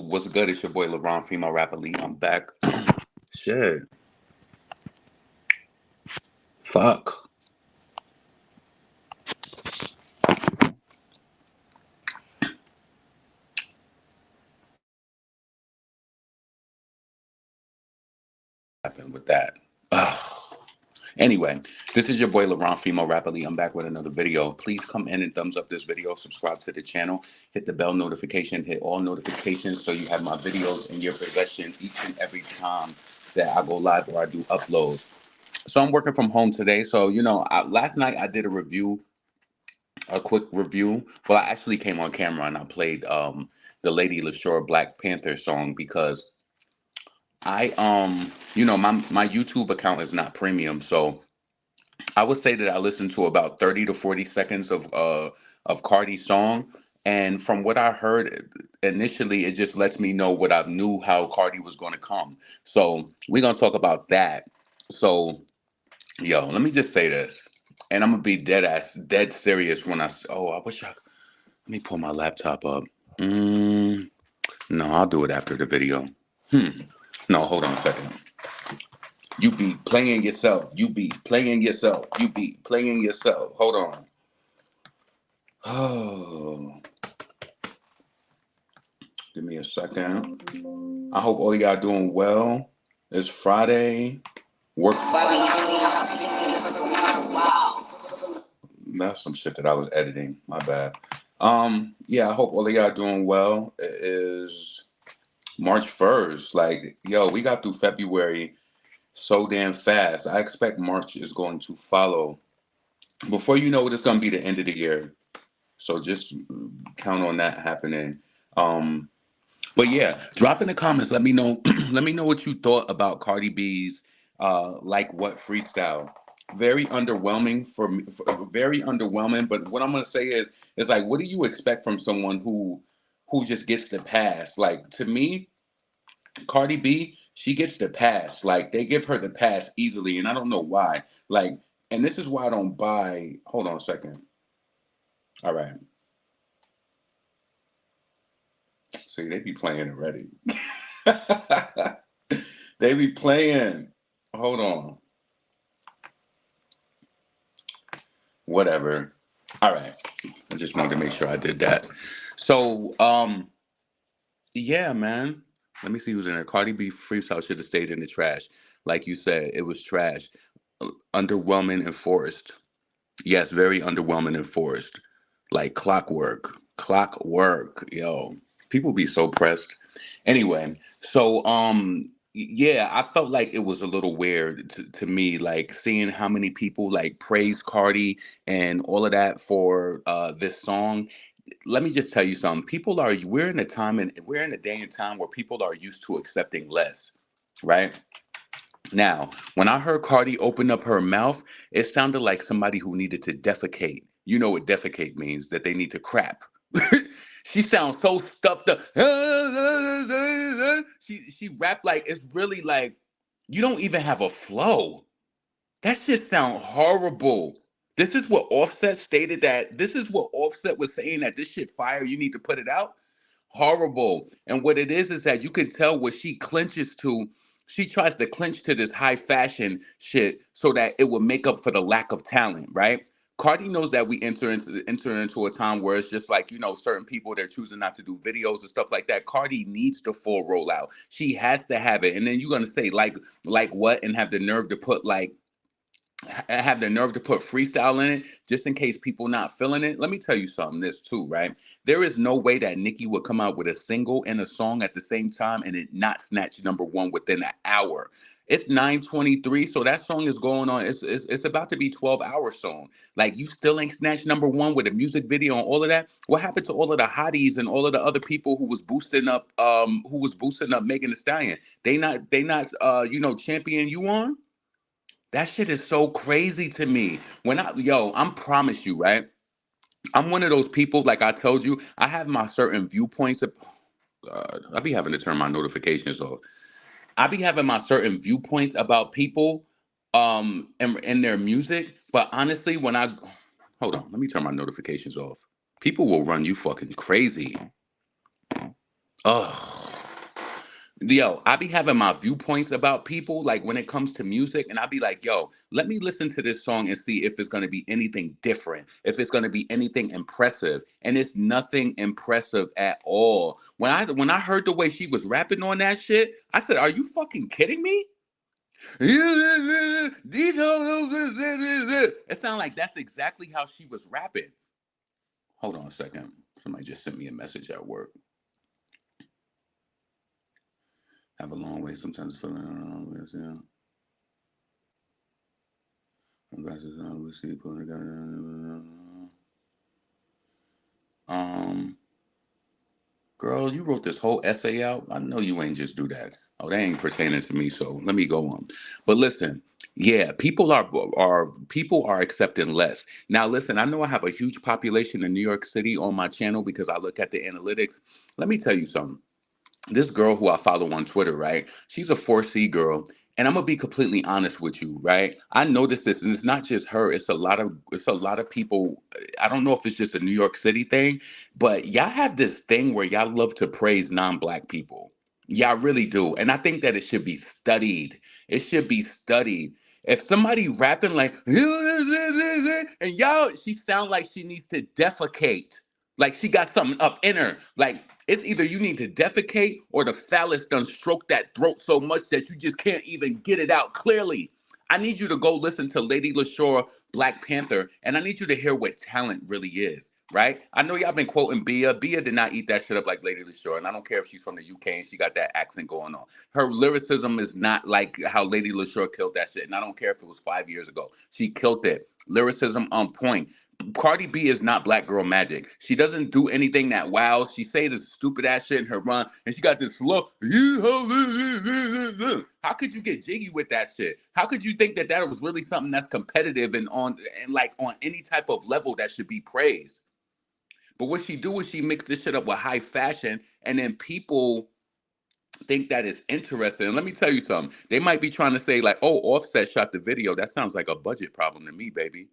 What's good? It's your boy LeBron, female rapper Lee. I'm back. Shit. Fuck. Happened with that. Ugh. Anyway, this is your boy LeBron, female rapper Lee. I'm back with another video. Please come in and thumbs up this video. Subscribe to the channel. Hit the bell notification. Hit all notifications so you have my videos in your possession each and every time that I go live or I do uploads. So I'm working from home today. So, last night I did a quick review. Well, I actually came on camera and I played the Lady LaShore Black Panther song because my YouTube account is not premium, so I would say that I listened to about 30 to 40 seconds of Cardi's song, and from what I heard initially, it just lets me know what I knew how Cardi was going to come. So we're gonna talk about that. So yo, let me just say this, and I'm gonna be dead serious when I wish I. Let me pull my laptop up. Mm, no, I'll do it after the video. No, hold on a second. You be playing yourself. You be playing yourself. You be playing yourself. Hold on. Oh, give me a second. I hope all y'all doing well. It's Friday. Work. That's some shit that I was editing. My bad. Yeah, I hope all of y'all doing well. It is March 1st. Like, yo, we got through February so damn fast. I expect March is going to follow. Before you know it, it's going to be the end of the year. So just count on that happening. Um, but yeah, drop in the comments. Let me know. Let me know what you thought about Cardi B's like what freestyle. Very underwhelming for me. Very underwhelming. But what I'm gonna say is like, what do you expect from someone who just gets the pass? Like to me, Cardi B, she gets the pass. Like they give her the pass easily, and I don't know why. Like, and this is why I don't buy. Hold on a second. All right. See, they be playing already. They be playing. Hold on. Whatever. All right. I just wanted to make sure I did that. So, yeah, man. Let me see who's in there. Cardi B freestyle should have stayed in the trash. Like you said, it was trash. Underwhelming and forced. Yes, very underwhelming and forced. Like clockwork. Clockwork. Yo. People be so pressed. Anyway, so yeah, I felt like it was a little weird to me, like seeing how many people like praise Cardi and all of that for this song. Let me just tell you something. We're in a time and we're in a day and time where people are used to accepting less, right? Now, when I heard Cardi open up her mouth, it sounded like somebody who needed to defecate. You know what defecate means, that they need to crap. She sounds so stuffed up. She rap like it's really like you don't even have a flow. That shit sound horrible. This is what Offset was saying that this shit fire, you need to put it out. Horrible. And what it is that you can tell what she clenches to. She tries to clinch to this high fashion shit so that it will make up for the lack of talent, right? Cardi knows that we enter into a time where it's just like, certain people they're choosing not to do videos and stuff like that. Cardi needs the full rollout. She has to have it. And then you're gonna say like what and have the nerve to put freestyle in it just in case people not feeling it. Let me tell you something this too, right? There is no way that Nicki would come out with a single and a song at the same time and it not snatch number one within an hour. It's 9:23, so that song is going on. It's about to be 12 hours soon. Like you still ain't snatched number one with a music video and all of that. What happened to all of the hotties and all of the other people who was boosting up Megan Thee Stallion? They not champion you on? That shit is so crazy to me. I'm promise you, right? I'm one of those people, like I told you, I have my certain viewpoints. God, I be having to turn my notifications off. I be having my certain viewpoints about people, and their music. But honestly, hold on, let me turn my notifications off. People will run you fucking crazy. Ugh. Yo, I be having my viewpoints about people, like when it comes to music, and I be like, yo, let me listen to this song and see if it's gonna be anything different, if it's gonna be anything impressive. And it's nothing impressive at all. When I heard the way she was rapping on that shit, I said, are you fucking kidding me? It sounded like that's exactly how she was rapping. Hold on a second. Somebody just sent me a message at work. Have a long way sometimes feeling, yeah. Um, girl, you wrote this whole essay out. I know you ain't just do that. Oh, that ain't pertaining to me. So let me go on. But listen, yeah, people are accepting less now. Listen, I know I have a huge population in New York City on my channel because I look at the analytics. Let me tell you something. This girl who I follow on Twitter, right? She's a 4C girl. And I'm gonna be completely honest with you, right? I noticed this, and it's not just her. It's a lot of people. I don't know if it's just a New York City thing, but y'all have this thing where y'all love to praise non-black people. Y'all really do, and I think that it should be studied. It should be studied. If somebody rapping like and y'all, she sound like she needs to defecate, like she got something up in her, like it's either you need to defecate or the phallus done stroke that throat so much that you just can't even get it out clearly. I need you to go listen to Lady LaShore, Black Panther, and I need you to hear what talent really is, right? I know y'all been quoting Bia. Bia did not eat that shit up like Lady LaShore, and I don't care if she's from the UK and she got that accent going on. Her lyricism is not like how Lady LaShore killed that shit, and I don't care if it was 5 years ago. She killed it. Lyricism on point. Cardi B is not black girl magic. She doesn't do anything that wow. She say this stupid ass shit in her run, and she got this slow. How could you get jiggy with that shit? How could you think that that was really something that's competitive and like on any type of level that should be praised? But what she do is she mix this shit up with high fashion, and then people think that is interesting. And let me tell you something. They might be trying to say like, "Oh, Offset shot the video." That sounds like a budget problem to me, baby.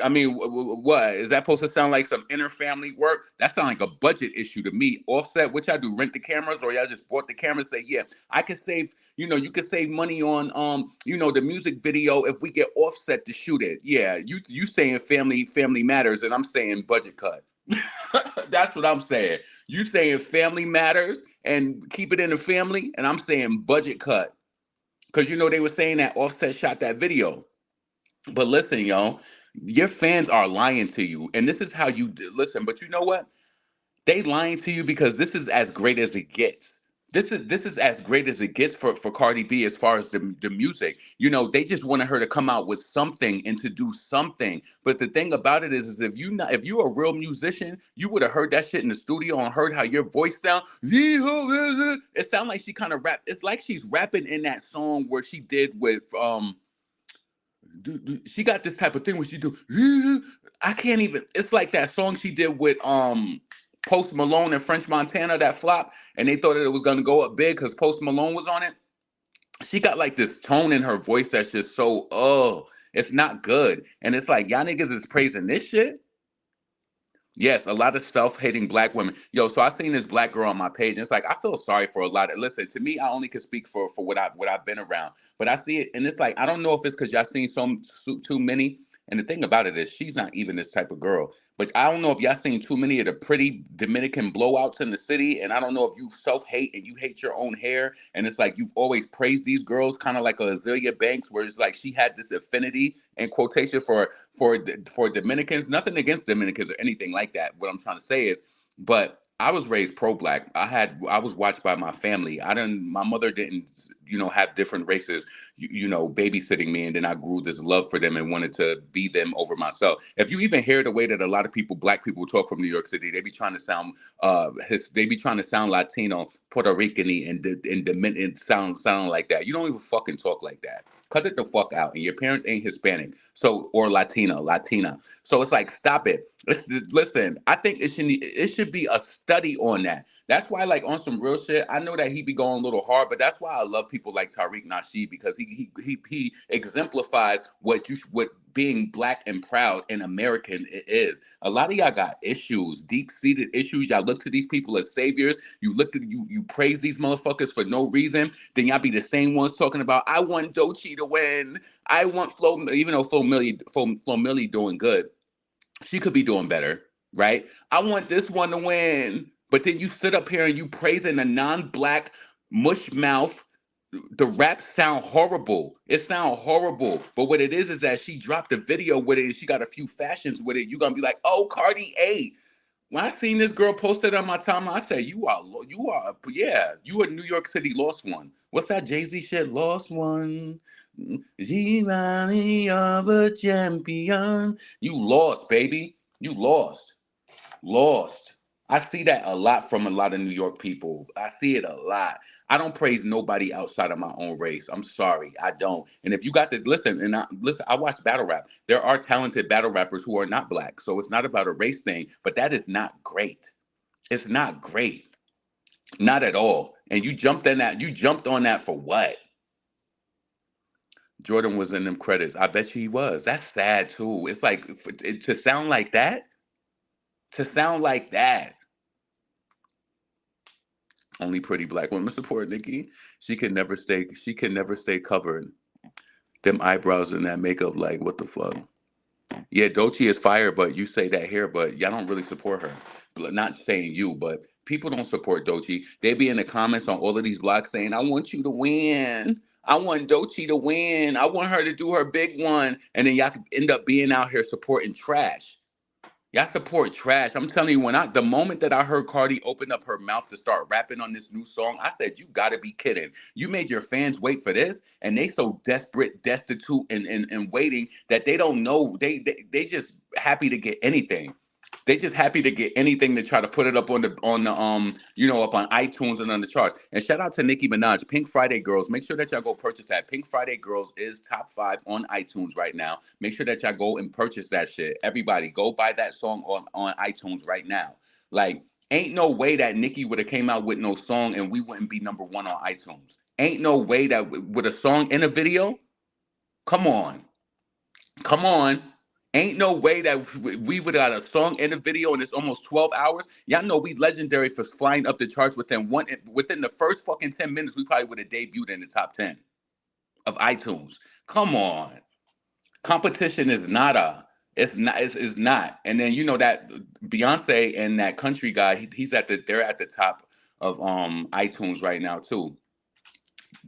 I mean, what is that supposed to sound like? Some inner family work? That sounds like a budget issue to me. Offset, what y'all do? Rent the cameras, or y'all just bought the cameras? Say, yeah, I could save. You could save money on the music video if we get Offset to shoot it. Yeah, you saying family matters, and I'm saying budget cut. That's what I'm saying. You saying family matters and keep it in the family, and I'm saying budget cut. Because they were saying that Offset shot that video. But listen, y'all, your fans are lying to you. And this is how listen, but you know what? They lying to you because this is as great as it gets. This is as great as it gets for Cardi B as far as the music. They just wanted her to come out with something and to do something. But the thing about it is if you're a real musician, you would have heard that shit in the studio and heard how your voice sound. It sounds like she kind of rap. It's like she's rapping in that song where she did with she got this type of thing where she do I can't even. It's like that song she did with Post Malone and French Montana that flop, and they thought that it was gonna go up big because Post Malone was on it. She got like this tone in her voice that's just so it's not good, and it's like y'all niggas is praising this shit. Yes, a lot of self-hating black women. Yo, so I seen this black girl on my page, and it's like I feel sorry for a lot of. Listen, to me, I only can speak for what I've been around, but I see it, and it's like I don't know if it's because y'all seen too many. And the thing about it is, she's not even this type of girl. But I don't know if y'all seen too many of the pretty Dominican blowouts in the city, and I don't know if you self-hate and you hate your own hair, and it's like you've always praised these girls, kind of like a Azealia Banks, where it's like she had this affinity and quotation for Dominicans. Nothing against Dominicans or anything like that. What I'm trying to say is, but I was raised pro-black. I was watched by my family. My mother didn't have different races babysitting me, and then I grew this love for them and wanted to be them over myself. If you even hear the way that a lot of black people talk from New York City, they be trying to sound Latino, Puerto Rican, and sound like that. You don't even fucking talk like that. Cut it the fuck out. And your parents ain't Hispanic, or Latina. So it's like, stop it. Listen, I think it should be a study on that. That's why, like, on some real shit, I know that he be going a little hard, but that's why I love people like Tariq Nasheed, because he exemplifies what being black and proud and American it is. A lot of y'all got issues, deep seated issues. Y'all look to these people as saviors. You praise these motherfuckers for no reason. Then y'all be the same ones talking about, I want Doechii to win. I want Flo, even though Flo Milli doing good, she could be doing better, right? I want this one to win. But then you sit up here and you praising a non-black mush mouth. The rap sound horrible. It sound horrible. But what it is that she dropped a video with it and she got a few fashions with it. You're gonna be like, oh, Cardi A. When I seen this girl posted on my timeline, I said, yeah, you a New York City lost one. What's that Jay-Z shit? Lost one. G-Money of a champion. You lost, baby. You lost. Lost. I see that a lot from a lot of New York people. I see it a lot. I don't praise nobody outside of my own race. I'm sorry, I don't. And if you got to listen, I watch battle rap. There are talented battle rappers who are not black, so it's not about a race thing. But that is not great. It's not great, not at all. And you jumped in that. You jumped on that for what? Jordan was in them credits. I bet you he was. That's sad too. It's like to sound like that. To sound like that. Only pretty black women support Nicki. She can never stay. She can never stay covered. Them eyebrows and that makeup, like what the fuck? Yeah, Doechii is fire, but you say that here, but y'all don't really support her. Not saying you, but people don't support Doechii. They be in the comments on all of these blogs saying, "I want you to win. I want Doechii to win. I want her to do her big one," and then y'all could end up being out here supporting trash. Y'all support trash. I'm telling you, the moment that I heard Cardi open up her mouth to start rapping on this new song, I said, you gotta be kidding. You made your fans wait for this, and they so desperate, destitute, and waiting that they don't know. They just happy to get anything. They just happy to get anything to try to put it up up on iTunes and on the charts. And shout out to Nicki Minaj, Pink Friday Girls. Make sure that y'all go purchase that. Pink Friday Girls is top 5 on iTunes right now. Make sure that y'all go and purchase that shit. Everybody, go buy that song on iTunes right now. Like, ain't no way that Nicki would have came out with no song and we wouldn't be #1 on iTunes. Ain't no way that with a song in a video. Come on. Come on. Ain't no way that we would have got a song and a video and it's almost 12 hours. Y'all know we legendary for flying up the charts within the first fucking 10 minutes, we probably would have debuted in the top 10 of iTunes. Come on. Competition is nada. It's not. And then you know that Beyonce and that country guy, they're at the top of iTunes right now too.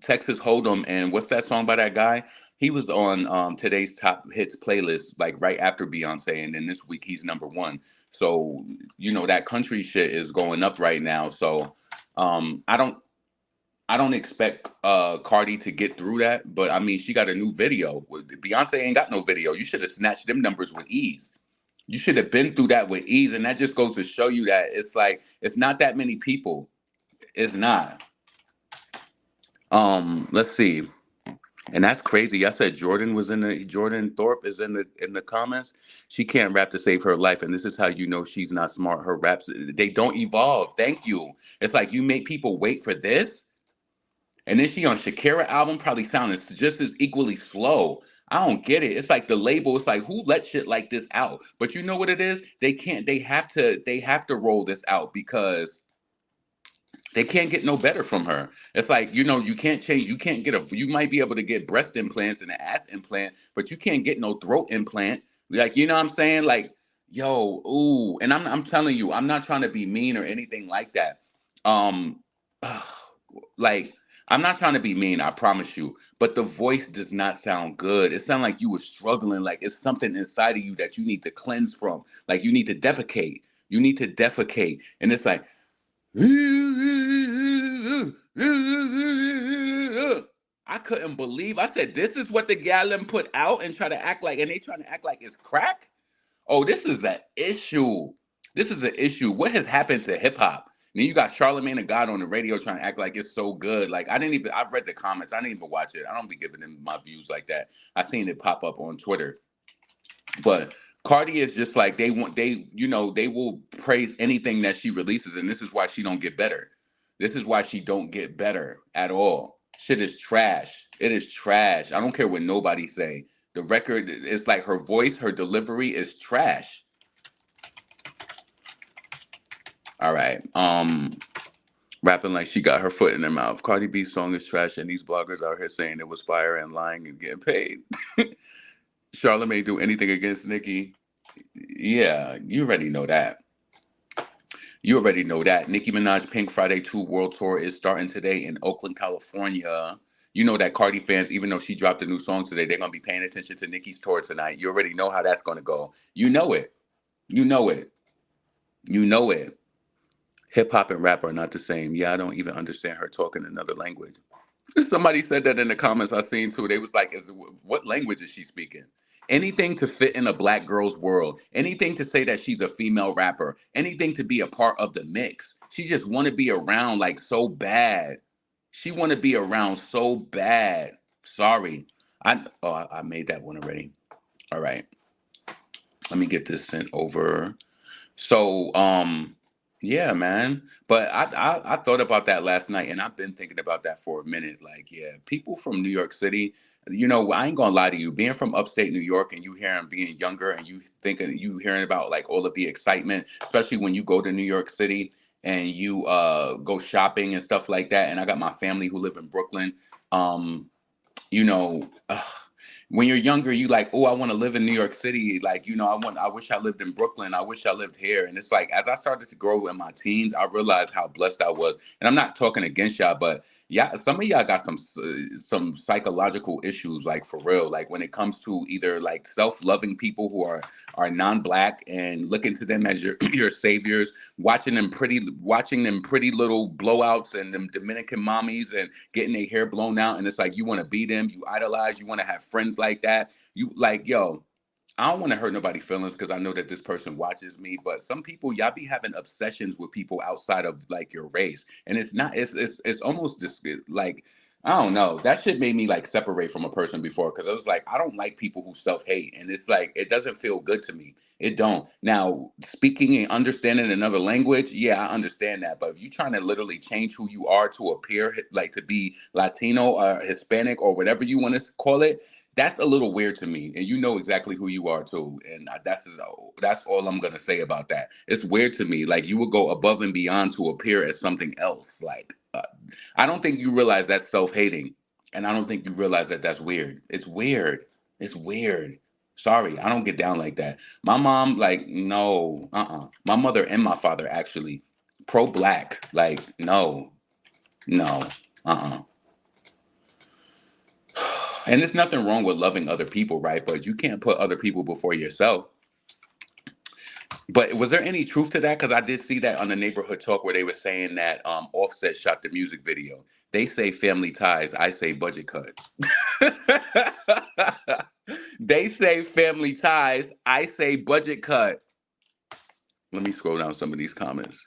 Texas Hold'em, and what's that song by that guy? He was on today's top hits playlist, like right after Beyonce, and then this week he's #1. So you know that country shit is going up right now. So I don't expect Cardi to get through that, but I mean she got a new video. Beyonce ain't got no video. You should have snatched them numbers with ease. You should have been through that with ease, and that just goes to show you that it's like it's not that many people. It's not. Let's see. And that's crazy. I said Jordan Thorpe is in the comments. She can't rap to save her life, and this is how you know she's not smart. Her raps, they don't evolve. Thank you. It's like you make people wait for this, and then she on Shakira album probably sounding just as equally slow. I don't get it. It's like the label. It's like who let shit like this out? But you know what it is? They can't. They have to. They have to roll this out because they can't get no better from her. It's like, you can't change. You can't you might be able to get breast implants and an ass implant, but you can't get no throat implant. Like, you know what I'm saying? Like, yo, ooh. And I'm telling you, I'm not trying to be mean or anything like that. Um, like, I'm not trying to be mean, I promise you. But the voice does not sound good. It sounds like you were struggling. Like it's something inside of you that you need to cleanse from. Like you need to defecate. You need to defecate. And it's like, I couldn't believe. I said, "This is what the gallon put out," and try to act like, and they trying to act like it's crack. Oh, this is an issue. This is an issue. What has happened to hip hop? And then you got Charlamagne the God on the radio trying to act like it's so good. Like I've read the comments. I didn't even watch it. I don't be giving them my views like that. I seen it pop up on Twitter. But Cardi is just like they will praise anything that she releases, and this is why she don't get better. This is why she don't get better at all. Shit is trash. It is trash. I don't care what nobody say. The record is like her voice, her delivery is trash. All right. Rapping like she got her foot in her mouth. Cardi B's song is trash, and these bloggers out here saying it was fire and lying and getting paid. Charlamagne do anything against Nicki. Yeah, you already know that. You already know that. Nicki Minaj Pink Friday 2 World Tour is starting today in Oakland, California. You know that Cardi fans, even though she dropped a new song today, they're going to be paying attention to Nicki's tour tonight. You already know how that's going to go. You know it. You know it. You know it. Hip hop and rap are not the same. Yeah, I don't even understand her talking another language. Somebody said that in the comments I seen too. They was like, what language is she speaking? Anything to fit in a black girl's world. Anything to say that she's a female rapper. Anything to be a part of the mix. She just want to be around like so bad. She want to be around so bad. Sorry. I made that one already. All right. Let me get this sent over. So, yeah, man. But I thought about that last night, and I've been thinking about that for a minute. Like, yeah, people from New York City, I ain't gonna lie to you. Being from upstate New York, and you hearing being younger, and you hearing about like all of the excitement, especially when you go to New York City and you go shopping and stuff like that. And I got my family who live in Brooklyn. Um, you know, when you're younger, you like, oh, I want to live in New York City. Like, I wish I lived in Brooklyn. I wish I lived here. And it's like, as I started to grow in my teens, I realized how blessed I was. And I'm not talking against y'all, but yeah, some of y'all got some psychological issues, like for real. Like when it comes to either like self-loving people who are non-black and looking to them as your your saviors, watching them pretty little blowouts and them Dominican mommies and getting their hair blown out, and it's like you want to be them, you idolize, you want to have friends like that. You like, yo, I don't want to hurt nobody's feelings because I know that this person watches me, but some people, y'all be having obsessions with people outside of like your race, and it's not. It's almost like I don't know. That shit made me like separate from a person before because I was like, I don't like people who self hate, and it's like it doesn't feel good to me. It don't. Now, speaking and understanding another language, yeah, I understand that. But if you trying to literally change who you are to appear like to be Latino or Hispanic or whatever you want to call it, that's a little weird to me, and you know exactly who you are too, and that's all I'm gonna say about that. It's weird to me, like you would go above and beyond to appear as something else. Like, I don't think you realize that's self-hating, and I don't think you realize that that's weird. It's weird. It's weird. Sorry, I don't get down like that. My mom, like, no, My mother and my father actually pro-black. Like, no, no, uh. And there's nothing wrong with loving other people, right? But you can't put other people before yourself. But was there any truth to that? Because I did see that on the neighborhood talk where they were saying that Offset shot the music video. They say family ties. I say budget cut. They say family ties. I say budget cut. Let me scroll down some of these comments.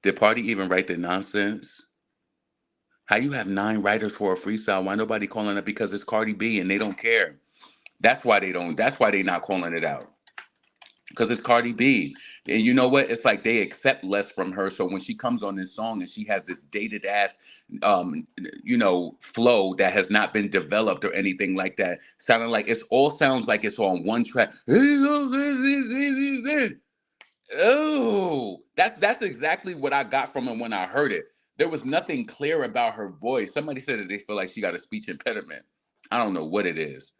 Did Party even write the nonsense? How you have 9 writers for a freestyle? Why nobody calling it? Because it's Cardi B and they don't care. That's why they don't. That's why they not calling it out. Because it's Cardi B. And you know what? It's like they accept less from her. So when she comes on this song and she has this dated ass, flow that has not been developed or anything like that, sounding like sounds like it's on one track. Oh, that's exactly what I got from her when I heard it. There was nothing clear about her voice. Somebody said that they feel like she got a speech impediment. I don't know what it is.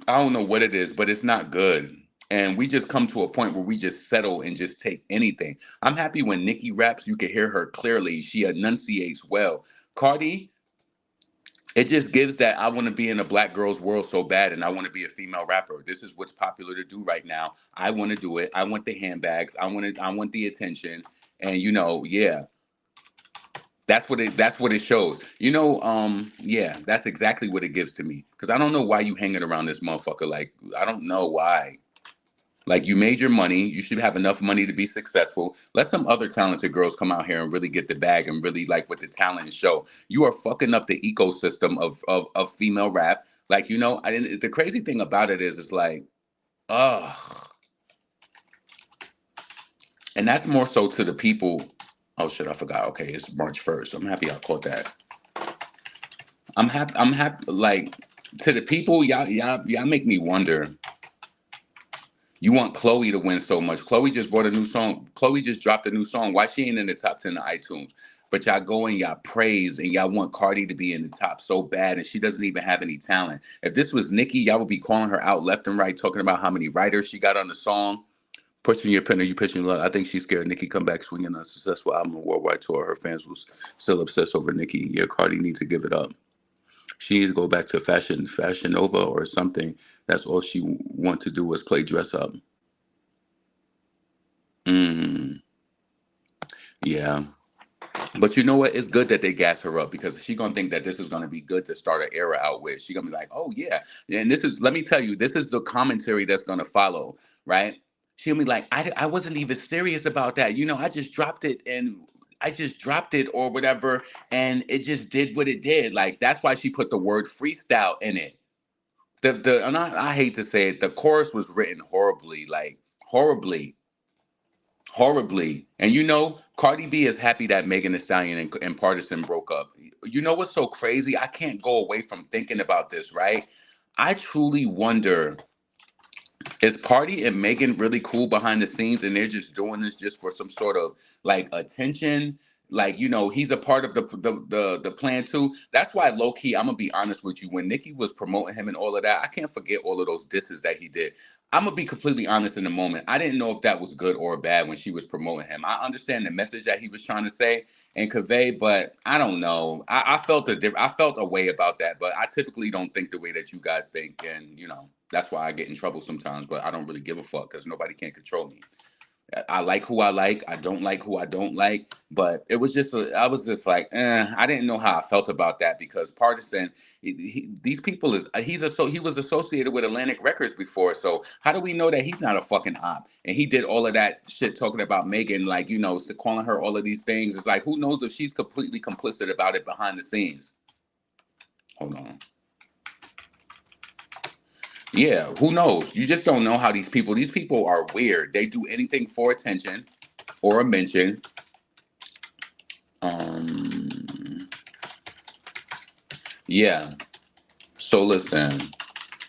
I don't know what it is, but it's not good. And we just come to a point where we just settle and just take anything. I'm happy when Nicki raps, you can hear her clearly. She enunciates well. Cardi, it just gives that I want to be in a black girl's world so bad and I want to be a female rapper. This is what's popular to do right now. I want to do it. I want the handbags. I want the attention. And yeah. That's what it shows. Yeah, that's exactly what it gives to me. Cause I don't know why you hanging around this motherfucker. Like, I don't know why. Like, you made your money. You should have enough money to be successful. Let some other talented girls come out here and really get the bag and really like with the talent show. You are fucking up the ecosystem of female rap. Like, you know, the crazy thing about it is, it's like, ugh. And that's more so to the people. Oh shit, I forgot. Okay, it's March 1st. I'm happy I caught that. I'm happy. Like, to the people, y'all make me wonder. You want Chloe to win so much. Chloe just bought a new song. Chloe just dropped a new song. Why she ain't in the top 10 of iTunes? But y'all go and y'all praise and y'all want Cardi to be in the top so bad, and she doesn't even have any talent. If this was Nicki, y'all would be calling her out left and right, talking about how many writers she got on the song. Pushing your pen or you pushing your luck. I think she's scared Nicki come back swinging on a successful album and worldwide tour. Her fans was still obsessed over Nicki. Yeah, Cardi needs to give it up. She needs to go back to Fashion Nova or something. That's all she want to do is play dress up. Mm, yeah. But you know what? It's good that they gas her up because she gonna think that this is gonna be good to start an era out with. She gonna be like, oh yeah. And this is, let me tell you, this is the commentary that's gonna follow, right? She'll be like, I wasn't even serious about that. You know, I just dropped it or whatever, and it just did what it did. Like, that's why she put the word freestyle in it. And I hate to say it, the chorus was written horribly, like horribly. Horribly. And you know, Cardi B is happy that Megan Thee Stallion and Partisan broke up. You know what's so crazy? I can't go away from thinking about this, right? I truly wonder, is Party and Megan really cool behind the scenes and they're just doing this just for some sort of like attention? Like, you know, he's a part of the plan too. That's why low key, I'm gonna be honest with you. When Nicki was promoting him and all of that, I can't forget all of those disses that he did. I'm gonna be completely honest in the moment. I didn't know if that was good or bad when she was promoting him. I understand the message that he was trying to say and convey, but I don't know. I felt a way about that, but I typically don't think the way that you guys think, and you know that's why I get in trouble sometimes. But I don't really give a fuck because nobody can control me. I like who I like. I don't like who I don't like. But it was just, I was just like, I didn't know how I felt about that because Partisan, these people he was associated with Atlantic Records before. So how do we know that he's not a fucking op? And he did all of that shit talking about Megan, like, you know, calling her all of these things. It's like, who knows if she's completely complicit about it behind the scenes? Hold on. Yeah, who knows? You just don't know how these people are weird. They do anything for attention or a mention. Um, yeah. So listen,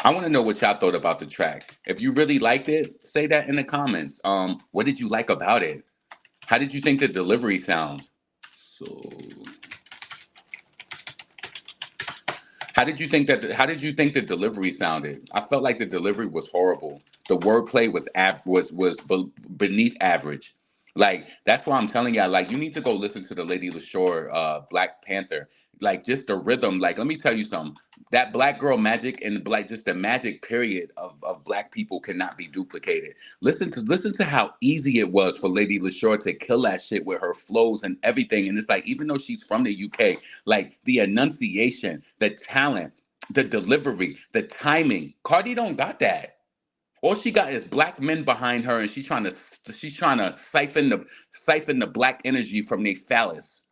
I want to know what y'all thought about the track. If you really liked it, say that in the comments. What did you like about it? How did you think the delivery sound? So, how did you think the delivery sounded? I felt like the delivery was horrible. The wordplay was beneath average. Like, that's why I'm telling y'all, like, you need to go listen to the Lady LaShore Black Panther. Like, just the rhythm. Like, let me tell you something. That black girl magic and like just the magic period of black people cannot be duplicated. Listen to how easy it was for Lady LaShore to kill that shit with her flows and everything. And it's like, even though she's from the UK, like the enunciation, the talent, the delivery, the timing. Cardi don't got that. All she got is black men behind her, and she's trying to siphon the black energy from their phallus.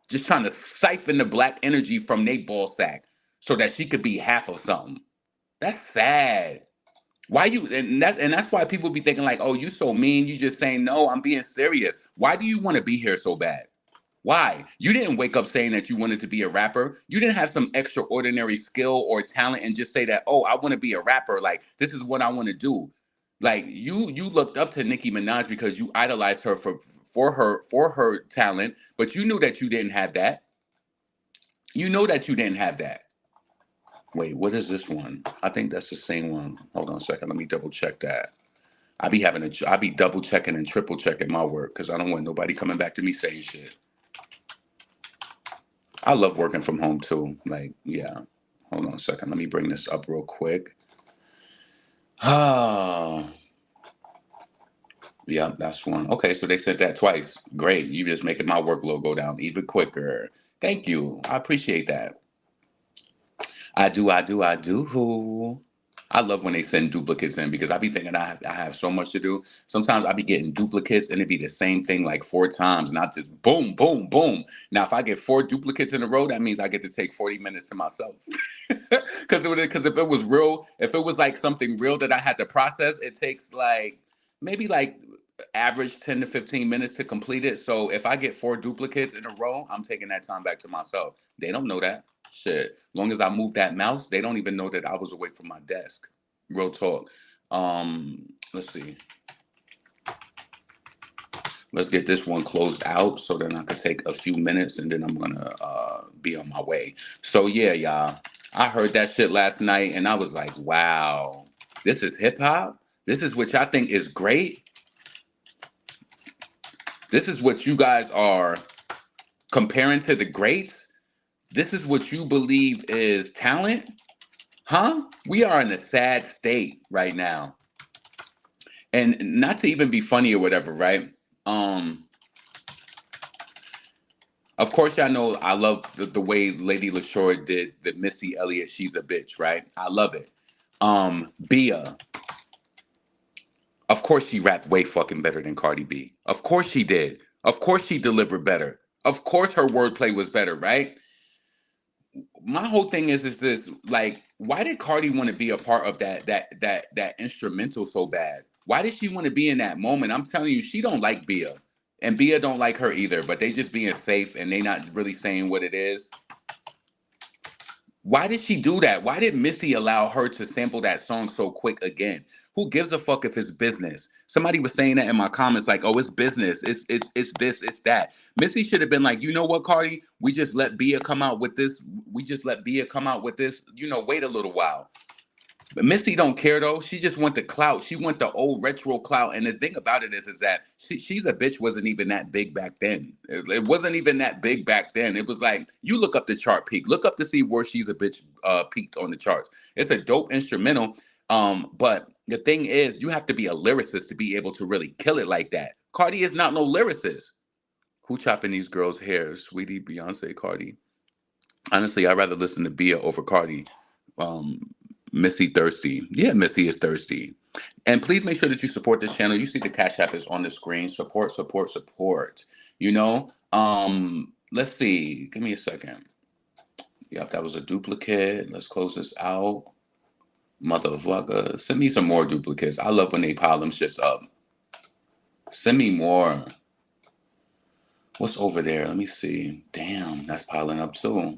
Just trying to siphon the black energy from their ball sack so that she could be half of something. That's sad. Why you and that's why people be thinking like, oh, you so mean, you just saying no, I'm being serious. Why do you want to be here so bad? Why? You didn't wake up saying that you wanted to be a rapper. You didn't have some extraordinary skill or talent and just say that, oh, I want to be a rapper. Like, this is what I want to do. Like, you looked up to Nicki Minaj because you idolized her for her talent, but you knew that you didn't have that. You know that you didn't have that. Wait, what is this one? I think that's the same one. Hold on a second. Let me double check that. I be double checking and triple checking my work because I don't want nobody coming back to me saying shit. I love working from home too. Like, yeah. Hold on a second. Let me bring this up real quick. Ah, yeah, that's one. Okay, so they said that twice. Great. You just making my workload go down even quicker. Thank you. I appreciate that. I do. I love when they send duplicates in because I be thinking I have so much to do. Sometimes I be getting duplicates and it be the same thing like 4 times, and I just boom, boom, boom. Now, if I get 4 duplicates in a row, that means I get to take 40 minutes to myself. Because if it was real, if it was like something real that I had to process, it takes like maybe like average 10 to 15 minutes to complete it. So if I get 4 duplicates in a row, I'm taking that time back to myself. They don't know that. Shit. Long as I move that mouse, they don't even know that I was away from my desk. Real talk. Let's see. Let's get this one closed out so then I could take a few minutes and then I'm gonna be on my way. So yeah, y'all. I heard that shit last night and I was like, wow, this is hip hop? This is what y'all think is great? This is what you guys are comparing to the greats? This is what you believe is talent? Huh? We are in a sad state right now. And not to even be funny or whatever, right? Um, of course, y'all know I love the way Lady LaShore did the Missy Elliott "She's a Bitch," right? I love it. Bia, of course she rapped way fucking better than Cardi B. Of course she did. Of course she delivered better. Of course her wordplay was better, right? My whole thing is this, like, why did Cardi want to be a part of that instrumental so bad? Why did she want to be in that moment? I'm telling you, she don't like Bia. And Bia don't like her either, but they just being safe and they not really saying what it is. Why did she do that? Why did Missy allow her to sample that song so quick again? Who gives a fuck if it's business? Somebody was saying that in my comments, like, "Oh, it's business. It's this, it's that." Missy should have been like, "You know what, Cardi? We just let Bia come out with this. We just let Bia come out with this. Wait a little while." But Missy don't care though. She just want the clout. She want the old retro clout. And the thing about it is that she's a bitch wasn't even that big back then. It wasn't even that big back then. It was like you look up the chart peak. Look up to see where she's a bitch peaked on the charts. It's a dope instrumental. But the thing is, you have to be a lyricist to be able to really kill it like that. Cardi is not no lyricist. Who chopping these girls' hair? Sweetie, Beyonce, Cardi. Honestly, I'd rather listen to Bia over Cardi. Um, Missy thirsty. Yeah, Missy is thirsty. And please make sure that you support this channel. You see the Cash App is on the screen. Support, support, support. Let's see. Give me a second. Yep, that was a duplicate. Let's close this out. Motherfucker. Send me some more duplicates. I love when they pile them shits up. Send me more. What's over there? Let me see. Damn, that's piling up too.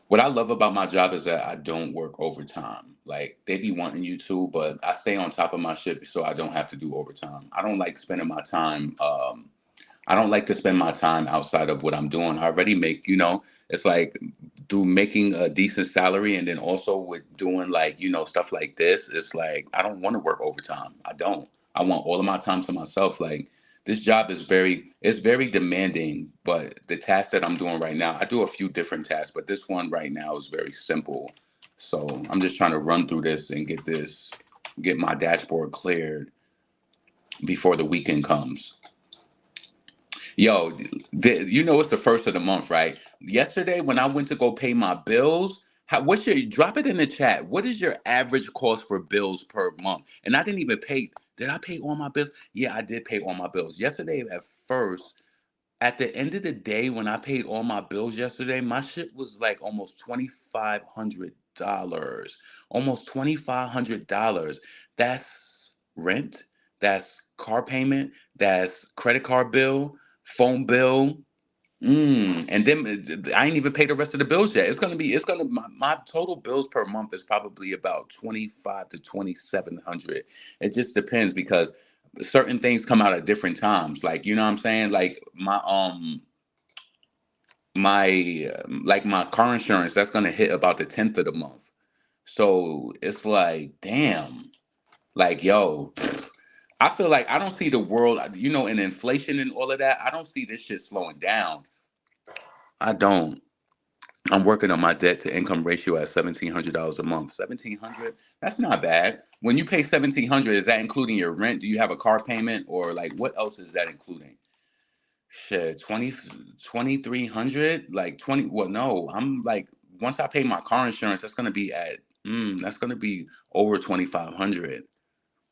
What I love about my job is that I don't work overtime. Like they be wanting you to, but I stay on top of my shit so I don't have to do overtime. I don't like spending my time. I don't like to spend my time outside of what I'm doing. I already make, it's like through making a decent salary and then also with doing like, stuff like this. It's like I don't want to work overtime. I don't. I want all of my time to myself. Like this job is it's very demanding, but the task that I'm doing right now, I do a few different tasks, but this one right now is very simple. So I'm just trying to run through this and get my dashboard cleared before the weekend comes. Yo, it's the first of the month, right? Yesterday when I went to go pay my bills, what's your drop it in the chat? What is your average cost for bills per month? And I didn't even pay. Did I pay all my bills? Yeah, I did pay all my bills. Yesterday at first, at the end of the day, when I paid all my bills yesterday, my shit was like almost $2,500. Almost $2,500. That's rent, that's car payment, that's credit card bill, phone bill. And then I ain't even paid the rest of the bills yet. My total bills per month is probably about 25 to 2,700. It just depends because certain things come out at different times. Like, you know what I'm saying? Like my car insurance, that's gonna hit about the 10th of the month. So it's like, damn, like yo, I feel like I don't see the world, in inflation and all of that. I don't see this shit slowing down. I don't. I'm working on my debt to income ratio at $1,700 a month. 1,700? That's not bad. When you pay 1,700, is that including your rent? Do you have a car payment or like what else is that including? Shit, 2,300? Like 20? Well, no. I'm like once I pay my car insurance, that's gonna be at That's gonna be over 2,500.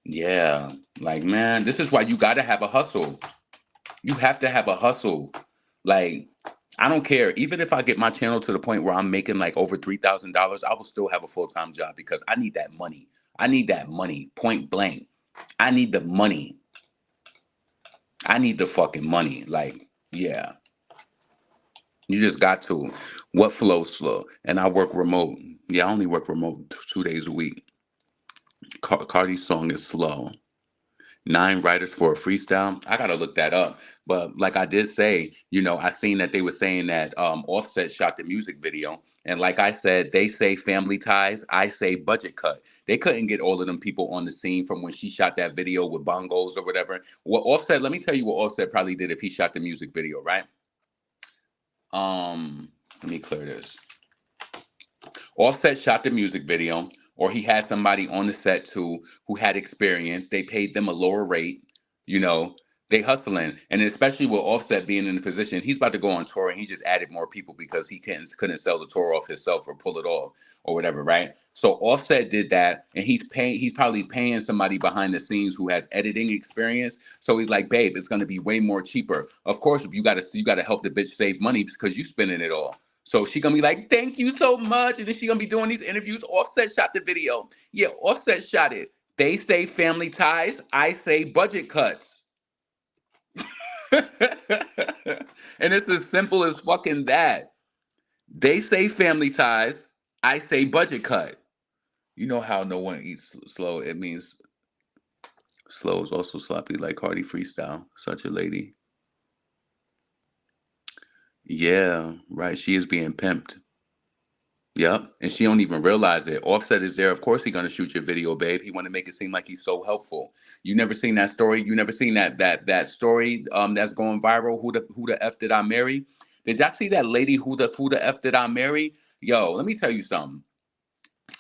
Yeah, like man, this is why you gotta have a hustle. You have to have a hustle. Like, I don't care. Even if I get my channel to the point where I'm making like over $3,000, I will still have a full-time job because I need that money. I need that money, point blank. I need the money. I need the fucking money. Like, yeah, you just got to. What flows slow? And I work remote. Yeah, I only work remote 2 days a week. Cardi's song is slow. 9 writers for a freestyle. I gotta look that up. But like I did say, I seen that they were saying that Offset shot the music video. And like I said, they say family ties, I say budget cut. They couldn't get all of them people on the scene from when she shot that video with bongos or whatever. What Offset, let me tell you what Offset probably did if he shot the music video, right? Let me clear this. Offset shot the music video, or he had somebody on the set too who had experience. They paid them a lower rate, you know. They hustling, and especially with Offset being in the position, he's about to go on tour, and he just added more people because he couldn't sell the tour off himself or pull it off or whatever, right? So Offset did that, and he's probably paying somebody behind the scenes who has editing experience. So he's like, babe, it's gonna be way more cheaper. Of course, you gotta help the bitch save money because you spending it all. So she gonna be like, "Thank you so much," and then she gonna be doing these interviews. Offset shot the video. Yeah, Offset shot it. They say family ties. I say budget cuts. And it's as simple as fucking that. They say family ties. I say budget cut. You know how no one eats slow. It means slow is also sloppy, like Cardi Freestyle. Such a lady. Yeah, right. She is being pimped. Yep, and she don't even realize it. Offset is there. Of course, he gonna shoot your video, babe. He want to make it seem like he's so helpful. You never seen that story. You never seen that story that's going viral. Who the f did I marry? Did y'all see that lady? Who the f did I marry? Yo, let me tell you something.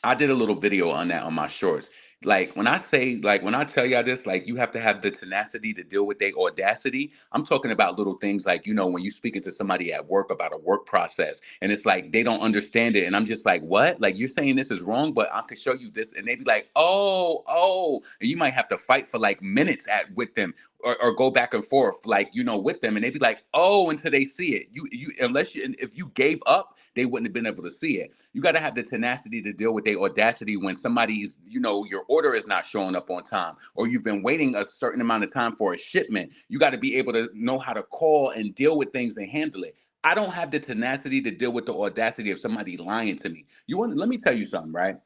I did a little video on that on my shorts. When I tell y'all this, like you have to have the tenacity to deal with their audacity. I'm talking about little things like, when you speaking to somebody at work about a work process and it's like they don't understand it. And I'm just like, what? Like you're saying this is wrong, but I could show you this. And they be like, oh. And you might have to fight for like minutes with them or go back and forth, like, with them. And they be like, oh, until they see it. If you gave up, they wouldn't have been able to see it. You got to have the tenacity to deal with their audacity when somebody's, your order is not showing up on time or you've been waiting a certain amount of time for a shipment. You got to be able to know how to call and deal with things and handle it. I don't have the tenacity to deal with the audacity of somebody lying to me. Let me tell you something, right?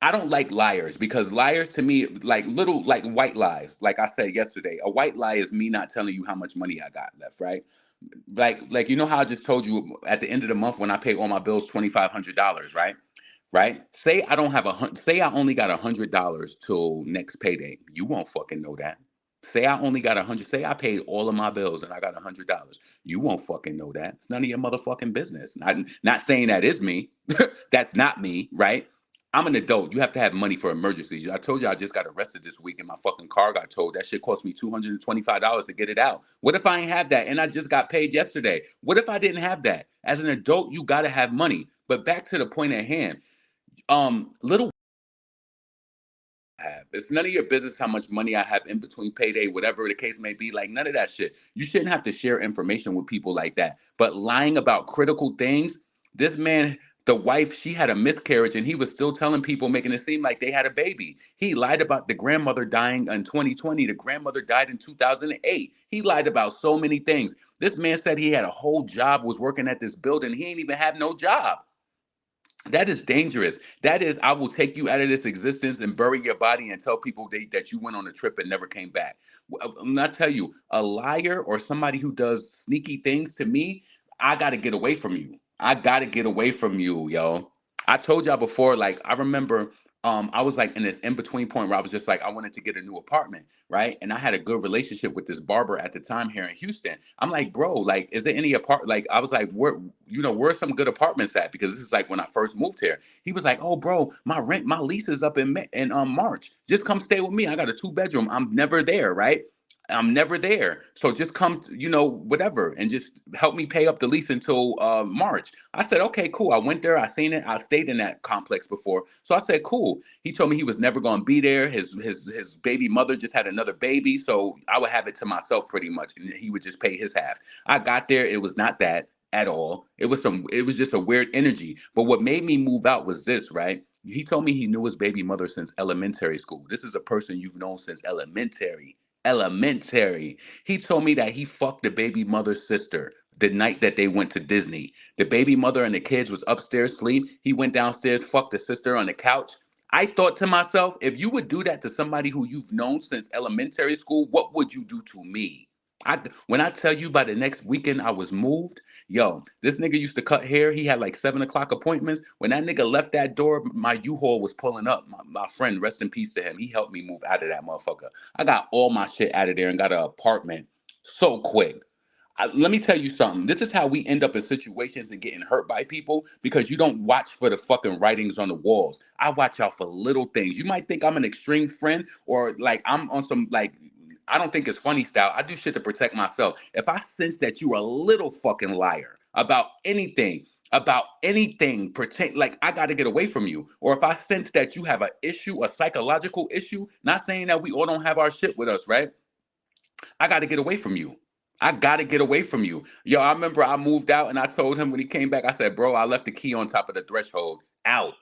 I don't like liars because liars to me, like little, like white lies. Like I said yesterday, a white lie is me not telling you how much money I got left, right? Like how I just told you at the end of the month when I pay all my bills $2,500, right? Right? Say I don't have say I only got $100 till next payday. You won't fucking know that. Say I only got 100. Say I paid all of my bills and I got $100. You won't fucking know that. It's none of your motherfucking business. Not saying that is me. That's not me, right? I'm an adult. You have to have money for emergencies. I told you I just got arrested this week and my fucking car got towed. That shit cost me $225 to get it out. What if I ain't have that and I just got paid yesterday? What if I didn't have that? As an adult, you gotta have money. But back to the point at hand. Little have. It's none of your business how much money I have in between payday, whatever the case may be. Like none of that shit. You shouldn't have to share information with people like that. But lying about critical things, this man, the wife, she had a miscarriage and he was still telling people, making it seem like they had a baby. He lied about the grandmother dying in 2020. The grandmother died in 2008. He lied about so many things. This man said he had a whole job, was working at this building. He ain't even have no job. That is dangerous. That is, I will take you out of this existence and bury your body and tell people that you went on a trip and never came back. I'm not tell you, a liar or somebody who does sneaky things to me, I got to get away from you. I got to get away from you, yo. I told y'all before, like, I remember I was like in this in between point where I was just like, I wanted to get a new apartment, right? And I had a good relationship with this barber at the time here in Houston. I'm like, bro, like, is there any Like, I was like, where's some good apartments at? Because this is like when I first moved here. He was like, oh, bro, my lease is up in March. Just come stay with me. I got a 2-bedroom. I'm never there, right? I'm never there. So just come, whatever, and just help me pay up the lease until March. I said, okay, cool. I went there. I seen it. I stayed in that complex before. So I said, cool. He told me he was never going to be there. His baby mother just had another baby. So I would have it to myself pretty much. And he would just pay his half. I got there. It was not that at all. It was just a weird energy. But what made me move out was this, right? He told me he knew his baby mother since elementary school. This is a person you've known since elementary. He told me that he fucked the baby mother's sister the night that they went to Disney. The baby mother and the kids was upstairs asleep. He went downstairs, fucked the sister on the couch. I thought to myself, if you would do that to somebody who you've known since elementary school, what would you do to me? When I tell you by the next weekend I was moved, yo, this nigga used to cut hair. He had like 7 o'clock appointments. When that nigga left that door, my U-Haul was pulling up. My friend, rest in peace to him, he helped me move out of that motherfucker. I got all my shit out of there and got an apartment so quick. Let me tell you something. This is how we end up in situations and getting hurt by people because you don't watch for the fucking writings on the walls. I watch out for little things. You might think I'm an extreme friend or like I'm on some like I don't think it's funny style. I do shit to protect myself. If I sense that you're a little fucking liar about anything, pretend like I got to get away from you. Or if I sense that you have an issue, a psychological issue, not saying that we all don't have our shit with us, right? I got to get away from you. I got to get away from you. Yo, I remember I moved out and I told him when he came back, I said, bro, I left the key on top of the threshold out.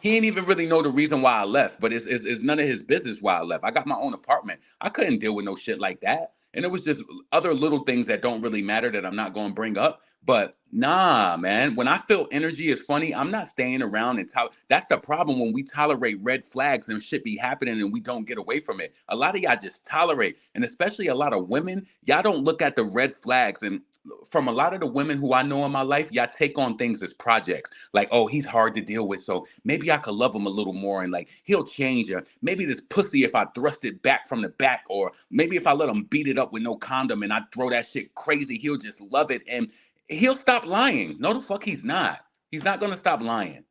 He didn't even really know the reason why I left, but it's none of his business why I left. I got my own apartment. I couldn't deal with no shit like that. And it was just other little things that don't really matter that I'm not going to bring up. But nah, man, when I feel energy is funny, I'm not staying around and that's the problem when we tolerate red flags and shit be happening and we don't get away from it. A lot of y'all just tolerate, and especially a lot of women, y'all don't look at the red flags. And from a lot of the women who I know in my life, y'all take on things as projects. Like, oh, he's hard to deal with, so maybe I could love him a little more, and like he'll change. Or maybe this pussy, if I thrust it back from the back, or maybe if I let him beat it up with no condom and I throw that shit crazy, he'll just love it and he'll stop lying. No, the fuck he's not. He's not gonna stop lying.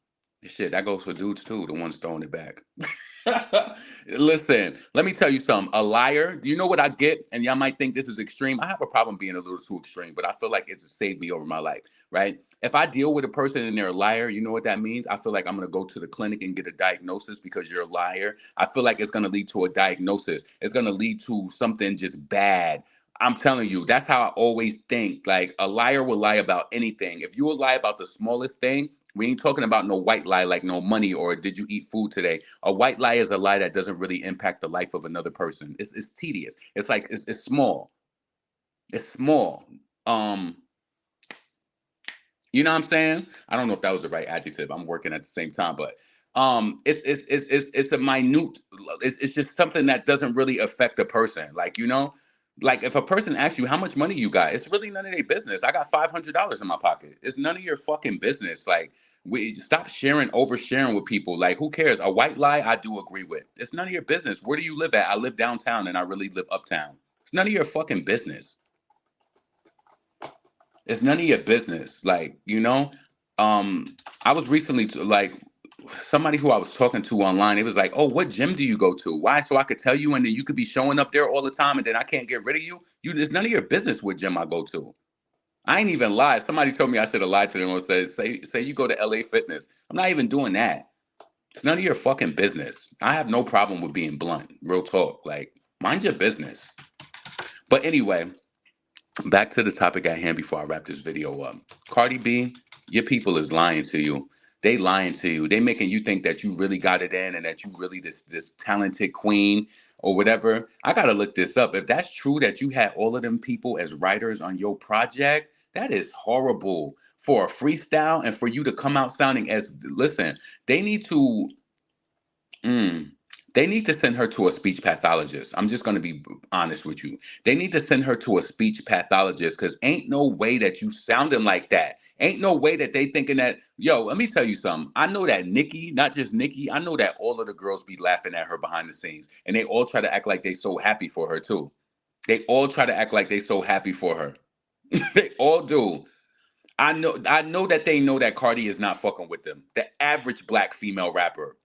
Shit, that goes for dudes too, the ones throwing it back. Listen, let me tell you something. A liar, do you know what I get? And y'all might think this is extreme. I have a problem being a little too extreme, but I feel like it's saved me over my life, right? If I deal with a person and they're a liar, you know what that means? I feel like I'm going to go to the clinic and get a diagnosis because you're a liar. I feel like it's going to lead to a diagnosis. It's going to lead to something just bad. I'm telling you, that's how I always think. Like a liar will lie about anything. If you will lie about the smallest thing, we ain't talking about no white lie like no money or did you eat food today. A white lie is a lie that doesn't really impact the life of another person. It's tedious. It's like it's small. It's small. Um, you know what I'm saying? I don't know if that was the right adjective. I'm working at the same time, but it's a minute. It's just something that doesn't really affect a person. Like if a person asks you how much money you got, it's really none of their business. I got $500 in my pocket. It's none of your fucking business. Like we stop oversharing with people. Like who cares? A white lie, I do agree with. It's none of your business. Where do you live at? I live downtown, and I really live uptown. It's none of your fucking business. It's none of your business. Um, I was recently like somebody who I was talking to online. It was like, "Oh, what gym do you go to? Why? So I could tell you, and then you could be showing up there all the time, and then I can't get rid of you. It's none of your business what gym I go to. I ain't even lied. Somebody told me I should have lied to them and said, say you go to LA Fitness. I'm not even doing that. It's none of your fucking business. I have no problem with being blunt. Real talk. Like, mind your business. But anyway, back to the topic at hand before I wrap this video up. Cardi B, your people is lying to you. They lying to you. They making you think that you really got it in and that you really this talented queen or whatever. I gotta look this up. If that's true that you had all of them people as writers on your project, that is horrible for a freestyle and for you to come out sounding as listen. They need to Mm. They need to send her to a speech pathologist. I'm just going to be honest with you. They need to send her to a speech pathologist because ain't no way that you sounding like that. Ain't no way that they thinking that, yo, let me tell you something. I know that Nikki, not just Nikki, I know that all of the girls be laughing at her behind the scenes. And they all try to act like they so happy for her too. They all try to act like they so happy for her. They all do. I know that they know that Cardi is not fucking with them. The average black female rapper.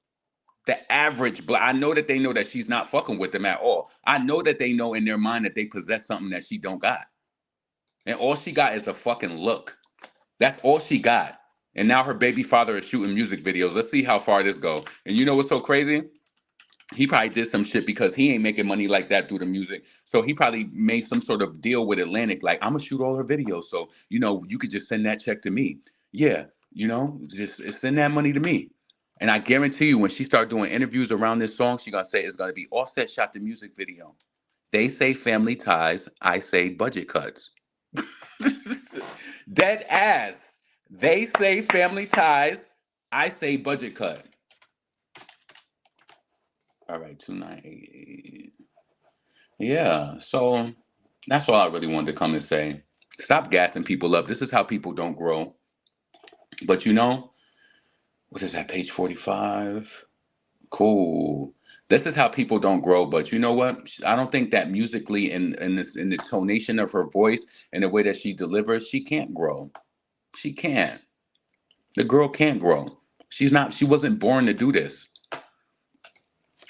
The average black, I know that they know that she's not fucking with them at all. I know that they know in their mind that they possess something that she don't got. And all she got is a fucking look. That's all she got. And now her baby father is shooting music videos. Let's see how far this go. And you know what's so crazy? He probably did some shit because he ain't making money like that through the music. So he probably made some sort of deal with Atlantic, like, I'm gonna shoot all her videos. So, you could just send that check to me. Yeah, just send that money to me. And I guarantee you, when she start doing interviews around this song, she gonna say it's gonna be Offset shot the music video. They say family ties, I say budget cuts. Dead ass. They say family ties, I say budget cut. All right, 2988. Yeah, so that's all I really wanted to come and say. Stop gassing people up. This is how people don't grow. But what is that, page 45? Cool. This is how people don't grow. But you know what? I don't think that musically in the tonation of her voice and the way that she delivers, she can't grow. She can't. The girl can't grow. She wasn't born to do this.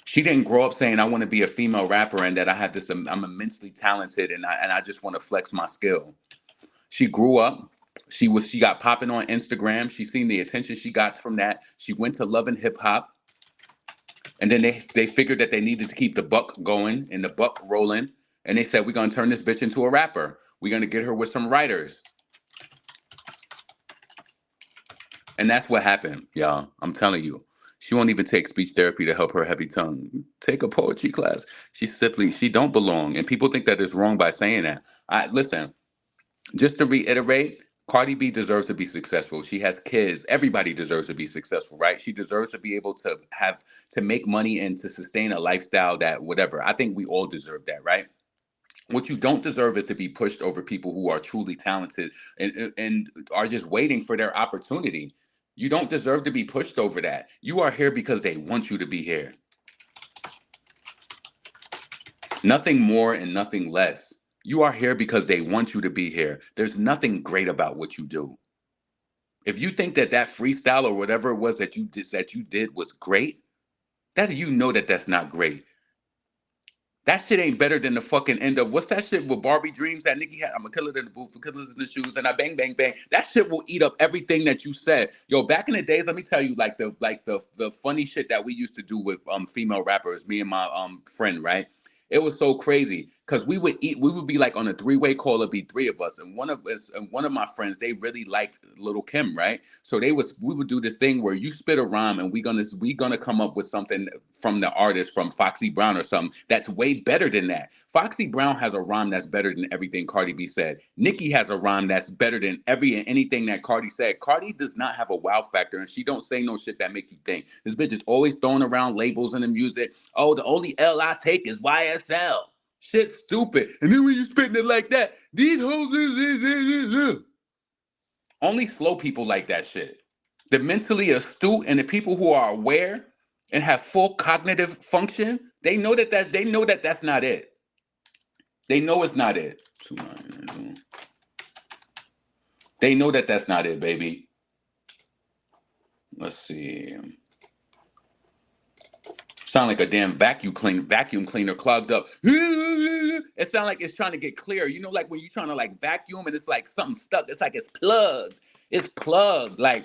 She didn't grow up saying I want to be a female rapper and that I have this. I'm immensely talented and I just want to flex my skill. She grew up. She got popping on Instagram. She seen the attention she got from that. She went to Love and Hip Hop, and then they figured that they needed to keep the buck going and the buck rolling, and they said we're gonna turn this bitch into a rapper. We're gonna get her with some writers, and that's what happened, y'all. I'm telling you. She won't even take speech therapy to help her heavy tongue. Take a poetry class. She don't belong. And people think that it's wrong by saying that. Listen, just to reiterate, Cardi B deserves to be successful. She has kids. Everybody deserves to be successful, right? She deserves to be able to make money and to sustain a lifestyle that whatever. I think we all deserve that, right? What you don't deserve is to be pushed over people who are truly talented and are just waiting for their opportunity. You don't deserve to be pushed over that. You are here because they want you to be here. Nothing more and nothing less. You are here because they want you to be here. There's nothing great about what you do. If you think that freestyle or whatever it was that you did was great, that's not great. That shit ain't better than the fucking end of what's that shit with Barbie Dreams that Nicki had? I'm a killer in the booth, for killers in the shoes, and I bang bang bang. That shit will eat up everything that you said. Yo, back in the days, let me tell you, the funny shit that we used to do with female rappers, me and my friend, right? It was so crazy because we would be like on a three-way call, it'd be three of us, and one of my friends, they really liked Little Kim, right? So we would do this thing where you spit a rhyme and we gonna come up with something from the artist, from Foxy Brown or something that's way better than that. Foxy Brown has a rhyme that's better than everything Cardi B said. Nicki has a rhyme that's better than every and anything that Cardi said. Cardi does not have a wow factor, and she don't say no shit that make you think. This bitch is always throwing around labels in the music. Oh, the only L I take is YSL. Shit stupid. And then when you spitting it like that, these hoes only slow people like that shit. The mentally astute and the people who are aware and have full cognitive function, they know that's not it. They know it's not it. They know that that's not it, baby. Let's see. Sound like a damn vacuum cleaner clogged up. It sounds like it's trying to get clear. You know, like when you're trying to like vacuum and it's like something stuck. It's like it's plugged. It's plugged. Like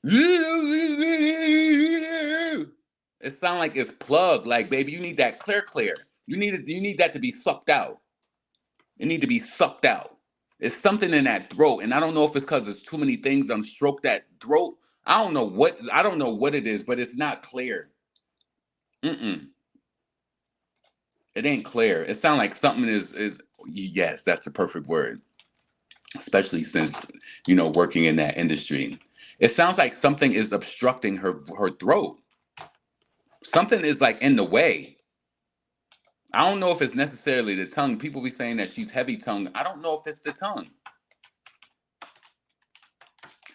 it sounds like it's plugged. Like, baby, you need that clear. You need that to be sucked out. It need to be sucked out. It's something in that throat, and I don't know if it's because there's too many things stroke that throat. I don't know what it is, but it's not clear. Mm-mm. It ain't clear. It sounds like something is yes, that's the perfect word. Especially since, working in that industry. It sounds like something is obstructing her throat. Something is like in the way. I don't know if it's necessarily the tongue. People be saying that she's heavy tongue. I don't know if it's the tongue.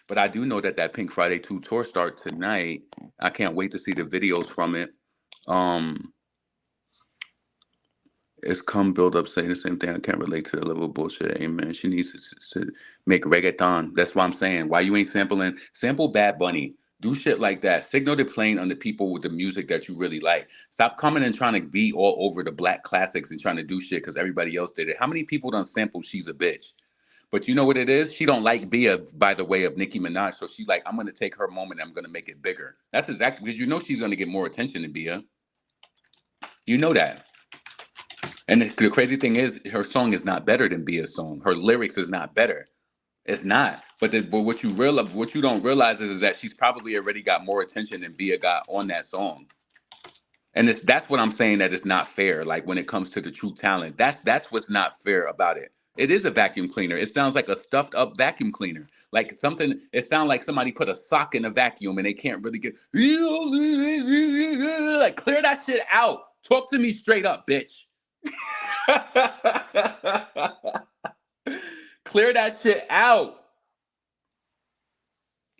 But I do know that Pink Friday 2 tour starts tonight. I can't wait to see the videos from it. It's come build up saying the same thing. I can't relate to the level of bullshit. Amen. She needs to make reggaeton. That's what I'm saying. Why you ain't sample Bad Bunny? Do shit like that. Signal the plane on the people with the music that you really like. Stop coming and trying to be all over the black classics and trying to do shit because everybody else did it. How many people done sample She's a Bitch? But you know what it is? She don't like Bia by the way of Nicki Minaj. So she's like, I'm gonna take her moment and I'm gonna make it bigger. That's exactly because you know she's gonna get more attention than Bia. You know that. And the crazy thing is her song is not better than Bia's song. Her lyrics is not better. It's not. But what you realize, what you don't realize is that she's probably already got more attention than Bia got on that song. And that's what I'm saying, that it's not fair. Like when it comes to the true talent, that's what's not fair about it. It is a vacuum cleaner. It sounds like a stuffed up vacuum cleaner. Like something. It sounds like somebody put a sock in a vacuum and they can't really get like clear that shit out. Talk to me straight up, bitch. Clear that shit out.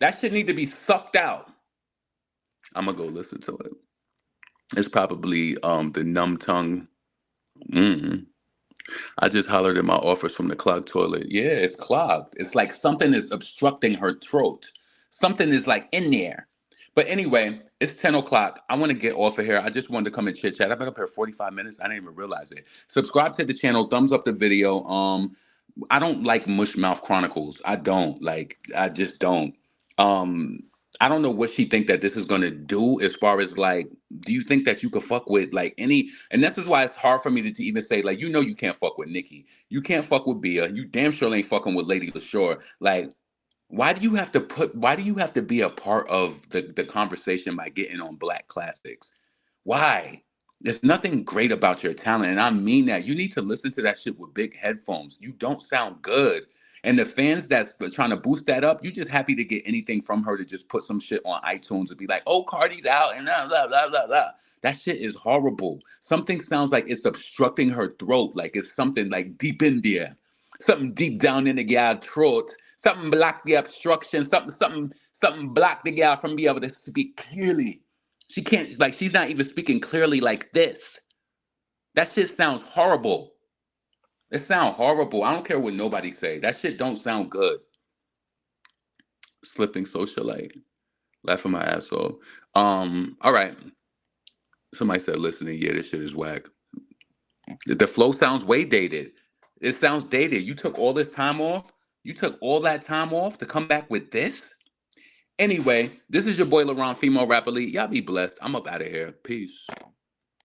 That shit need to be sucked out. I'm gonna go listen to it. It's probably the numb tongue. Mm. I just hollered in my office from the clogged toilet. Yeah, it's clogged. It's like something is obstructing her throat. Something is like in there. But anyway, it's 10 o'clock. I want to get off of here. I just wanted to come and chit chat. I've been up here 45 minutes. I didn't even realize it. Subscribe to the channel. Thumbs up the video. I don't like Mushmouth Chronicles. I don't. Like, I just don't. Um, I don't know what she think that this is gonna do as far as like, do you think that you could fuck with like any, and this is why it's hard for me to even say, like, you know, you can't fuck with Nicki. You can't fuck with Bia. You damn sure ain't fucking with Lady LaShore. Like, why do you have to be a part of the conversation by getting on black classics? Why? There's nothing great about your talent, and I mean that. You need to listen to that shit with big headphones. You don't sound good. And the fans that's trying to boost that up, you just happy to get anything from her to just put some shit on iTunes and be like, oh, Cardi's out and blah, blah, blah, blah, blah. That shit is horrible. Something sounds like it's obstructing her throat, like it's something like deep in there. Something deep down in the gal's throat. Something block the obstruction. Something block the gal from being able to speak clearly. She can't, like, she's not even speaking clearly like this. That shit sounds horrible. It sounds horrible. I don't care what nobody say. That shit don't sound good. Slipping socialite. Laughing my ass off. All right. Somebody said listening, yeah, this shit is whack. The flow sounds way dated. It sounds dated. You took all this time off. You took all that time off to come back with this? Anyway, this is your boy LaRon, female rapper lead. Y'all be blessed. I'm up out of here. Peace.